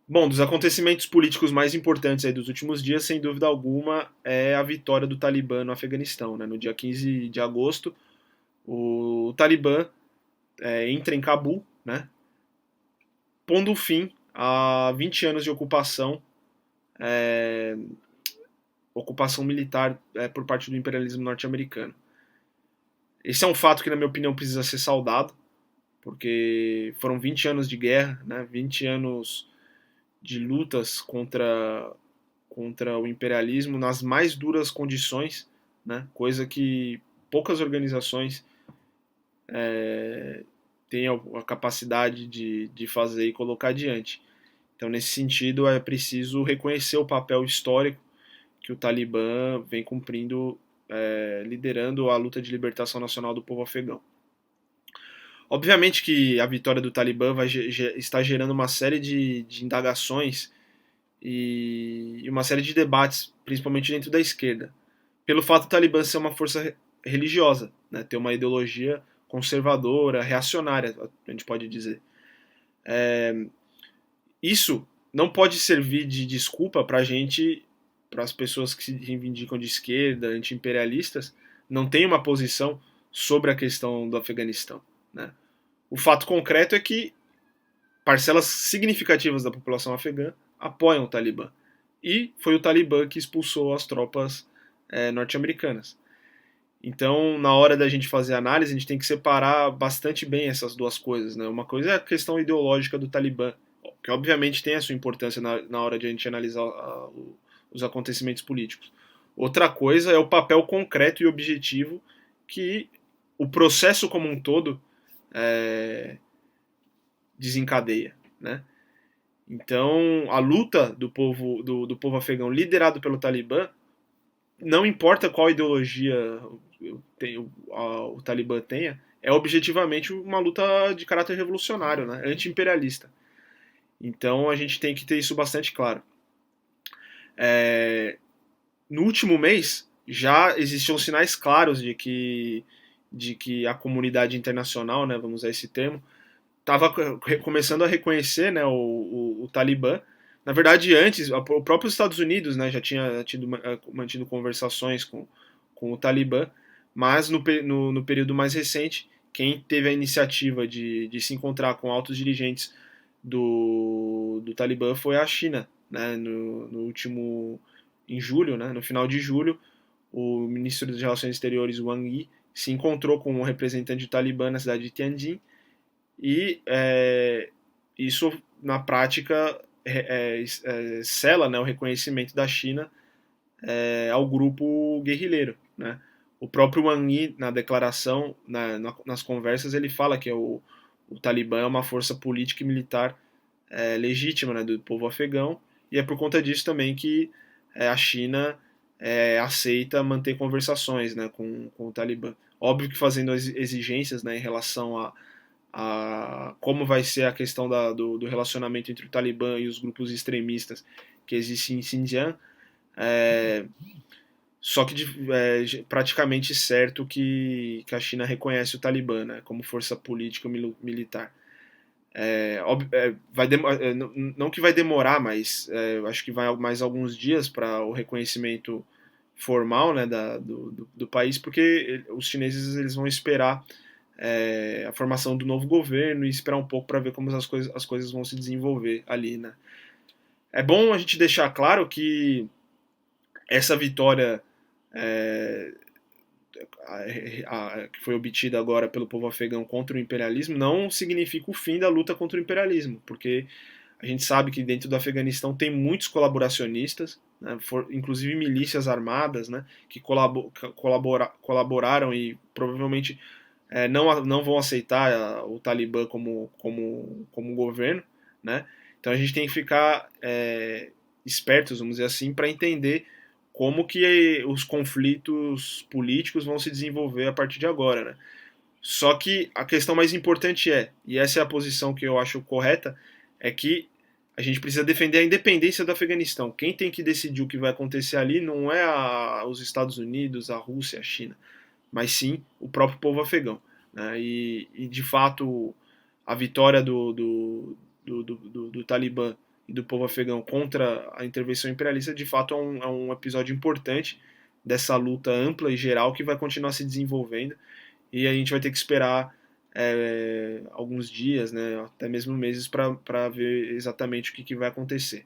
Bom, dos acontecimentos políticos mais importantes aí dos últimos dias, sem dúvida alguma, é a vitória do Talibã no Afeganistão, né? No dia 15 de agosto, o Talibã entra em Cabul, né? Pondo fim a 20 anos de ocupação militar por parte do imperialismo norte-americano. Esse é um fato que, na minha opinião, precisa ser saudado, porque foram 20 anos de guerra, né? 20 anos de lutas contra o imperialismo nas mais duras condições, né? Coisa que poucas organizações têm a capacidade de fazer e colocar adiante. Então, nesse sentido, é preciso reconhecer o papel histórico que o Talibã vem cumprindo, liderando a luta de libertação nacional do povo afegão. Obviamente que a vitória do Talibã está gerando uma série de indagações e uma série de debates, principalmente dentro da esquerda, pelo fato do Talibã ser uma força religiosa, né, ter uma ideologia conservadora, reacionária, a gente pode dizer. Isso não pode servir de desculpa para a gente, para as pessoas que se reivindicam de esquerda, anti-imperialistas, não tem uma posição sobre a questão do Afeganistão. Né? O fato concreto é que parcelas significativas da população afegã apoiam o Talibã. E foi o Talibã que expulsou as tropas norte-americanas. Então, na hora da gente fazer a análise, a gente tem que separar bastante bem essas duas coisas. Né? Uma coisa é a questão ideológica do Talibã, que obviamente tem a sua importância na hora de a gente analisar os acontecimentos políticos. Outra coisa é o papel concreto e objetivo que o processo como um todo é, desencadeia. Né? Então, a luta do povo afegão liderado pelo Talibã, não importa qual ideologia o Talibã tenha, é objetivamente uma luta de caráter revolucionário, né? Anti-imperialista. Então a gente tem que ter isso bastante claro. No último mês, já existiam sinais claros de que a comunidade internacional, né, vamos usar esse termo, estava começando a reconhecer, né, o Talibã. Na verdade, antes, o próprio Estados Unidos, né, já tinha mantido conversações com o Talibã, mas no período mais recente, quem teve a iniciativa de se encontrar com altos dirigentes do Talibã foi a China, né, no último, em julho, né, no final de julho, o ministro das Relações Exteriores, Wang Yi, se encontrou com um representante do Talibã na cidade de Tianjin e isso, na prática, sela, né, o reconhecimento da China ao grupo guerrilheiro. Né? O próprio Wang Yi, na declaração, nas conversas, ele fala que o Talibã é uma força política e militar legítima, né, do povo afegão, e é por conta disso também que a China aceita manter conversações, né, com o Talibã. Óbvio que fazendo exigências, né, em relação a como vai ser a questão do relacionamento entre o Talibã e os grupos extremistas que existem em Xinjiang, é, só que praticamente certo que a China reconhece o Talibã, né, como força política militar. Não que vai demorar, mas acho que vai mais alguns dias para o reconhecimento formal, né, do país, porque os chineses eles vão esperar a formação do novo governo e esperar um pouco para ver como as coisas vão se desenvolver ali. Né. É bom a gente deixar claro que essa vitória é, que foi obtida agora pelo povo afegão contra o imperialismo não significa o fim da luta contra o imperialismo, porque a gente sabe que dentro do Afeganistão tem muitos colaboracionistas, né, inclusive milícias armadas, né, que colaboraram e provavelmente não vão aceitar o Talibã como governo. Né? Então a gente tem que ficar espertos, vamos dizer assim, para entender como que os conflitos políticos vão se desenvolver a partir de agora. Né? Só que a questão mais importante e essa é a posição que eu acho correta, é que a gente precisa defender a independência do Afeganistão. Quem tem que decidir o que vai acontecer ali não é os Estados Unidos, a Rússia, a China, mas sim o próprio povo afegão. Né? De fato, a vitória do Talibã e do povo afegão contra a intervenção imperialista, de fato é um episódio importante dessa luta ampla e geral que vai continuar se desenvolvendo, e a gente vai ter que esperar alguns dias, né, até mesmo meses, para ver exatamente o que vai acontecer.